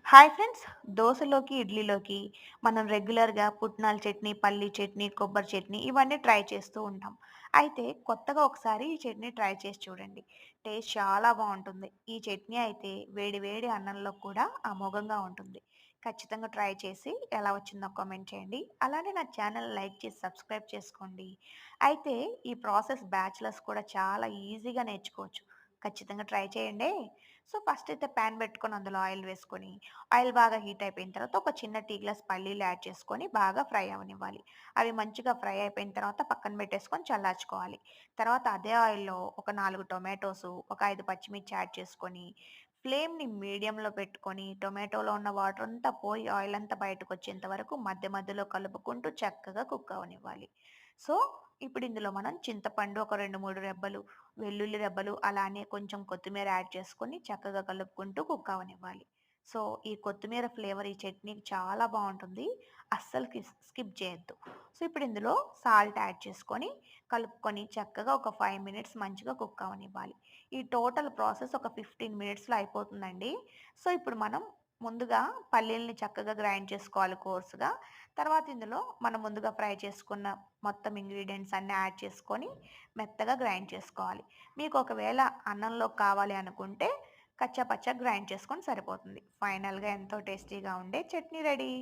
Hi friends. దోసలోకి, ఇడ్లీలోకి మనం రెగ్యులర్‌గా పుట్నాల చట్నీ, పల్లీ చట్నీ, కొబ్బరి చట్నీ ఇవన్నీ ట్రై చేస్తూ ఉంటాం. అయితే కొత్తగా ఒకసారి ఈ చట్నీ ట్రై చేసి చూడండి. టేస్ట్ చాలా బావుంటుంది. ఈ చట్నీ అయితే వేడి వేడి అన్నంలో కూడా అమోఘంగా ఉంటుంది. ఖచ్చితంగా ట్రై చేసి ఎలా వచ్చిందో కామెంట్ చేయండి. అలానే నా ఛానల్ లైక్ చేసి సబ్స్క్రైబ్ చేసుకోండి. అయితే ఈ ప్రాసెస్ బ్యాచిలర్స్ కూడా చాలా ఈజీగా నేర్చుకోవచ్చు. ఖచ్చితంగా ట్రై చేయండే. సో, ఫస్ట్ అయితే పాన్ పెట్టుకొని అందులో ఆయిల్ వేసుకొని ఆయిల్ బాగా హీట్ అయిపోయిన తర్వాత ఒక చిన్న టీ గ్లాస్ పల్లీలు యాడ్ చేసుకొని బాగా ఫ్రై అవ్వనివ్వాలి. అవి మంచిగా ఫ్రై అయిపోయిన తర్వాత పక్కన పెట్టేసుకొని చల్లార్చుకోవాలి. తర్వాత అదే ఆయిల్‌లో ఒక 4 టొమాటోసు, ఒక 5 పచ్చిమిర్చి యాడ్ చేసుకొని, ఫ్లేమ్‌ని మీడియంలో పెట్టుకొని, టొమాటోలో ఉన్న వాటర్ అంతా పోయి ఆయిల్ అంతా బయటకొచ్చేంత వరకు మధ్య మధ్యలో కలుపుకుంటూ చక్కగా కుక్ అవ్వనివ్వాలి. సో, ఇప్పుడు ఇందులో మనం చింతపండు ఒక 2, 3 రెబ్బలు, వెల్లుల్లి రెబ్బలు, అలానే కొంచెం కొత్తిమీర యాడ్ చేసుకొని చక్కగా కలుపుకుంటూ కుక్ అవ్వనివ్వాలి. సో, ఈ కొత్తిమీర ఫ్లేవర్ ఈ చట్నీకి చాలా బావుంటుంది. అస్సలు స్కిప్ చేయొద్దు. సో, ఇప్పుడు ఇందులో సాల్ట్ యాడ్ చేసుకొని, కలుపుకొని చక్కగా ఒక 5 మినిట్స్ మంచిగా కుక్ అవ్వనివ్వాలి. ఈ టోటల్ ప్రాసెస్ ఒక 15 మినిట్స్‌లో అయిపోతుందండి. సో, ఇప్పుడు మనం ముందుగా పల్లీలని చక్కగా గ్రైండ్ చేసుకోవాలి కోర్స్‌గా. తర్వాత ఇందులో మనం ముందుగా ఫ్రై చేసుకున్న మొత్తం ఇంగ్రీడియెంట్స్ అన్నీ యాడ్ చేసుకొని, మెత్తగా గ్రైండ్ చేసుకోవాలి. మీకు ఒకవేళ అన్నంలో కావాలి అనుకుంటే కచ్చా పచ్చా గ్రైండ్ చేసుకొని సరిపోతుంది. ఫైనల్‌గా ఎంతో టేస్టీగా ఉండే చట్నీ రెడీ.